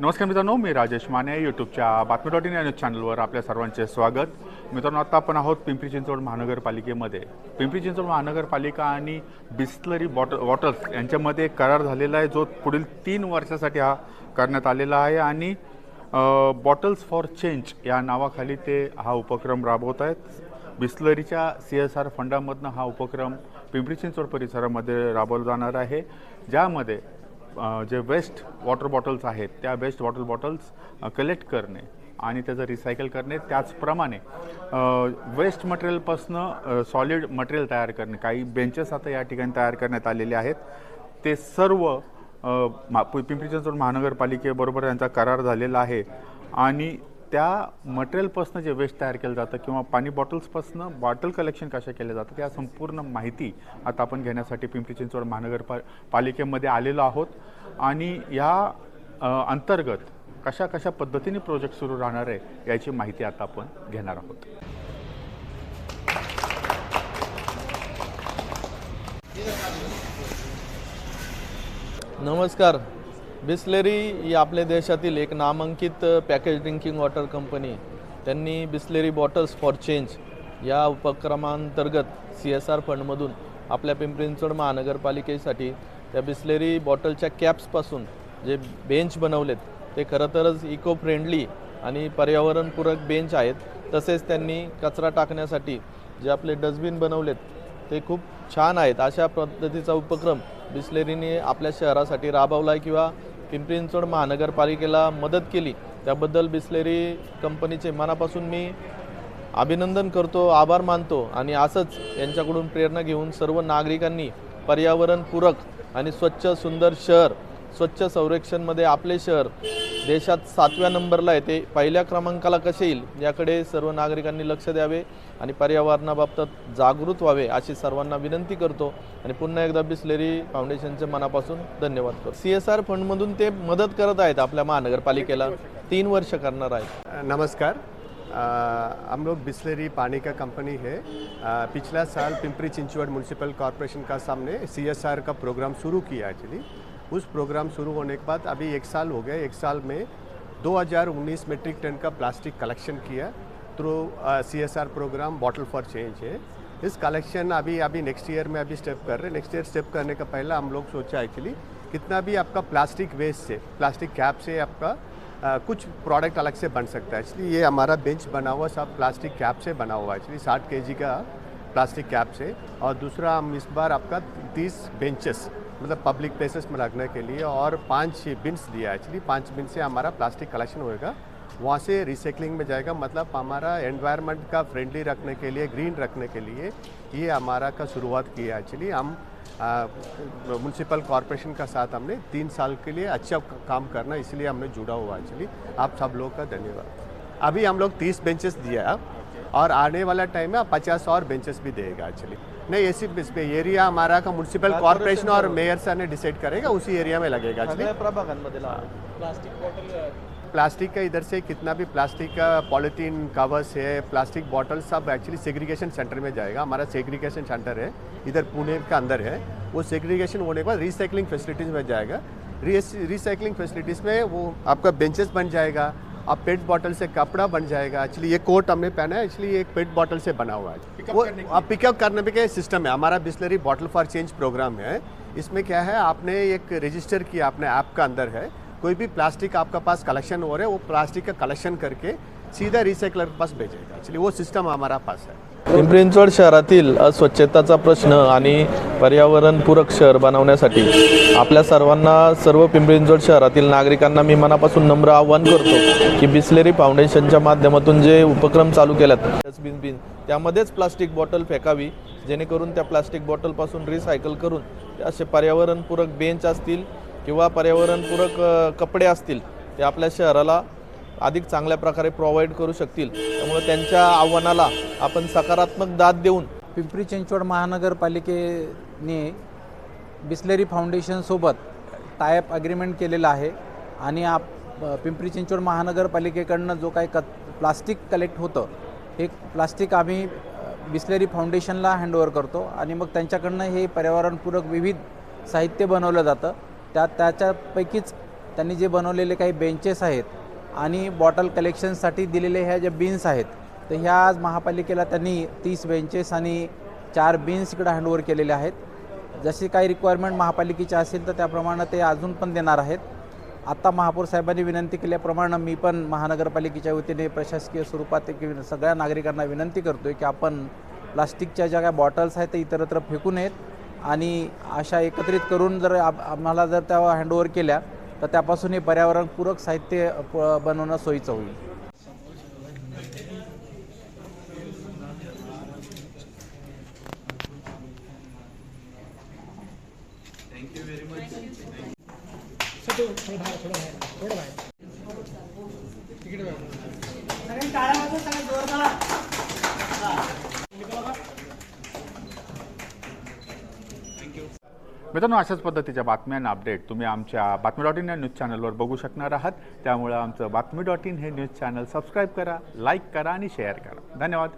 नमस्कार मित्रांनो, मी राजेश माने. यूट्यूबच्या बातमी.इन या न्यूज चॅनलवर आपल्या सर्वांचे स्वागत. मित्रांनो, आता आपण आहोत पिंपरी चिंचवड महानगरपालिकेमध्ये. पिंपरी चिंचवड महानगरपालिका आणि बिस्लरी बॉटल्स यांच्यामध्ये करार झालेला आहे, जो पुढील 3 वर्षासाठी हा करण्यात आलेला आहे. आणि बॉटल्स फॉर चेंज या नावाखाली ते हा उपक्रम राबवत आहेत. बिस्लरीच्या CSR फंडामधनं हा उपक्रम पिंपरी चिंचवड परिसरामध्ये राबवला जाणार आहे, ज्यामध्ये जे वेस्ट वॉटर बॉटल्स आहेत त्या वेस्ट वॉटर बॉटल्स कलेक्ट करणे आणि त्याचं रिसायकल करणे, त्याचप्रमाणे वेस्ट मटेरियलपासून सॉलिड मटेरियल तयार करणे. काही बेंचेस आता या ठिकाणी तयार करण्यात आलेले आहेत. ते सर्व पिंपरी चिंचवड महानगरपालिकेबरोबर यांचा करार झालेला आहे. आणि त्या मटेरियलपासून जे वेस्ट तयार केलं जातं किंवा पाणी बॉटल्सपासून बॉटल कलेक्शन कशा केलं जातं, त्या संपूर्ण माहिती आता आपण घेण्यासाठी पिंपरी चिंचवड महानगरपालिकेमध्ये आलेलो आहोत. आणि या अंतर्गत कशा कशा पद्धतीने प्रोजेक्ट सुरू राहणार आहे याची माहिती आता आपण घेणार आहोत. नमस्कार. बिस्लेरी ही आपल्या देशातील एक नामांकित पॅकेज ड्रिंकिंग वॉटर कंपनी. त्यांनी बिस्लेरी बॉटल्स फॉर चेंज या उपक्रमांतर्गत CSR फंडमधून आपल्या पिंपरी चिंचवड महानगरपालिकेसाठी त्या बिस्लेरी बॉटलच्या कॅप्सपासून जे बेंच बनवलेत ते खरं तरच इको फ्रेंडली आणि पर्यावरणपूरक बेंच आहेत. तसेच त्यांनी कचरा टाकण्यासाठी जे आपले डस्टबिन बनवलेत ते खूप छान आहेत. अशा पद्धतीचा उपक्रम बिस्लेरीने आपल्या शहरासाठी राबवला आहे किंवा पिंपरी चिंचवड महानगरपालिकेला मदत केली, त्याबद्दल बिस्लेरी कंपनीचे मनापासून मी अभिनंदन करतो, आभार मानतो. आणि असंच यांच्याकडून प्रेरणा घेऊन सर्व नागरिकांनी पर्यावरणपूरक आणि स्वच्छ सुंदर शहर, स्वच्छ संरक्षणमध्ये आपले शहर देशात 7व्या नंबरला आहे, ते पहिल्या क्रमांकाला कसे येईल याकडे सर्व नागरिकांनी लक्ष द्यावे आणि पर्यावरणाबाबत जागृत व्हावे अशी सर्वांना विनंती करतो. आणि पुन्हा एकदा बिस्लेरी फाउंडेशनचे मनापासून धन्यवाद करतो. CSR फंडमधून ते मदत करत आहेत आपल्या महानगरपालिकेला, 3 वर्ष करणार आहेत. नमस्कार. हम लोग बिस्लेरी पानी का कंपनी है. पिछला साल पिंपरी चिंचवड म्यूनसिपल कॉरपोरेशन का सामने CSR का प्रोग्राम शुरू किया. एक्चुअली उस प्रोग्राम शुरू होने के बाद अभी 1 साल हो गया. 1 साल में 2019 मेट्रिक टन का प्लास्टिक कलेक्शन किया through CSR programme bottle for change है. इस कलेक्शन अभी नेक्स्ट ईयर में अभी स्टेप कर रहे हैं. नेक्स्ट ईयर स्टेप करने का पहला हम लोग सोचा एक्चुअली कितना भी आपका प्लास्टिक वेस्ट से, प्लास्टिक कैप से आपका कुछ प्रोडक्ट अलग से बन सकता है. एक्चुअली ये हमारा बेंच बना हुआ सब प्लास्टिक कैप से बना हुआ है. एक्चुअली 60 kg का प्लास्टिक कैप से. और दूसरा हम इस बार आपका 30 बेंचेस मतलब पब्लिक प्लेसेस में रखने के लिए और 5 बिन्स दिया. एक्चुअली 5 बिन से हमारा प्लास्टिक कलेक्शन होएगा, वहाँ से रिसाइकलिंग में जाएगा. मतलब हमारा एनवायरनमेंट का फ्रेंडली रखने के लिए, ग्रीन रखने के लिए ये हमारा का शुरुआत किया. एक्चुअली हम म्यूनसिपल कॉरपोरेशन का साथ हमने 3 साल के लिए अच्छा काम करना, इसलिए हमने जुड़ा हुआ. एक्चुअली आप सब लोग का धन्यवाद. अभी हम लोग 30 बेंचेस दिया और आने वाला टाइम में 50 और बेंचेस भी देगा. एक्चुअली नहीं, ऐसी पे एरिया हमारा का म्यूनसिपल कॉरपोरेशन और मेयर सर ने डिसाइड करेगा, उसी एरिया में लगेगा. प्लास्टिक का इधर से कितना भी प्लास्टिक का पॉलीथीन कवर्स है, प्लास्टिक बॉटल सब एक्चुअली सेग्रीगेशन सेंटर में जाएगा. हमारा सेग्रीगेशन सेंटर है इधर पुणे का अंदर है. वो सेग्रीगेशन होने के बाद रिसाइकलिंग फैसिलिटीज़ में जाएगा. रिसाइकलिंग फैसिलिटीज़ में वो आपका बेंचेस बन जाएगा. अब पेट बॉटल से कपड़ा बन जाएगा. एक्चुअली ये कोट हमने पहना है, इसलिए एक पेट बॉटल से बना हुआ है. वो अब पिकअप करने का सिस्टम है. हमारा Bisleri bottle for change programme है. इसमें क्या है, आपने एक रजिस्टर किया अपने ऐप का अंदर है. कोई भी प्लास्टिक आपका पास कलेक्शन हो रहा है, वो प्लास्टिक का कलेक्शन करके सीधा रिसाइकलर के पास भेजेगा. एक्चुअली वो सिस्टम हमारा पास है. पिंपरी चिंचवड शहरातील अस्वच्छतेचा प्रश्न आणि पर्यावरणपूरक शहर बनवण्यासाठी आपल्या सर्वांना, सर्व पिंपरी चिंचवड शहरातील नागरिकांना मी मनापासून नम्र आवाहन करतो की बिस्लेरी फाउंडेशनच्या माध्यमातून जे उपक्रम चालू केलेत डस्टबिन त्यामध्येच प्लास्टिक बॉटल फेकावी, जेणेकरून त्या प्लास्टिक बॉटलपासून रिसायकल करून असे पर्यावरणपूरक बेंच असतील किंवा पर्यावरणपूरक कपडे असतील ते आपल्या शहराला अधिक चांगल्या प्रकारे प्रोव्हाइड करू शकतील. त्यामुळे त्यांच्या आव्हानाला आपण सकारात्मक दाद देऊन पिंपरी चिंचवड महानगरपालिकेने बिस्लेरी फाउंडेशनसोबत टायअप ॲग्रीमेंट केलेला आहे. आणि पिंपरी चिंचवड महानगरपालिकेकडनं जो काही प्लास्टिक कलेक्ट होतं हे प्लास्टिक आम्ही बिस्लेरी फाउंडेशनला हँडओव्हर करतो आणि मग त्यांच्याकडनं हे पर्यावरणपूरक विविध साहित्य बनवलं जातं. त्याच्यापैकीच त्यांनी जे बनवलेले काही बेंचेस आहेत आणि बॉटल कलेक्शनसाठी दिलेले ह्या ज्या बिन्स आहेत, तर ह्या आज महापालिकेला त्यांनी 30 बेंचेस आणि 4 बिन्स इकडे हँडओव्हर केलेले आहेत. जशी काही रिक्वायरमेंट महापालिकेची असेल तर त्याप्रमाणे ते अजून पण देणार आहेत. आत्ता महापौर साहेबांनी विनंती केल्याप्रमाणे मी पण महानगरपालिकेच्या वतीने प्रशासकीय स्वरूपात सगळ्या नागरिकांना विनंती करतो आहे की आपण प्लास्टिकच्या ज्या काही बॉटल्स आहेत ते इतरत्र फेकू नयेत आणि अशा एकत्रित करून जर आम्हाला जर त्या हँडओव्हर केल्या तर त्यापासून हे पर्यावरणपूरक साहित्य बनवणं सोयीचं होईल. मित्रांनो, अशाच पद्धतीच्या बातम्या आणि अपडेट तुम्ही आमच्या बातमी.इन या न्यूज चॅनलवर बघू शकणार आहात. त्यामुळे आमचं बातमी.इन हे न्यूज चॅनल सबस्क्राईब करा, लाईक करा आणि शेअर करा. धन्यवाद.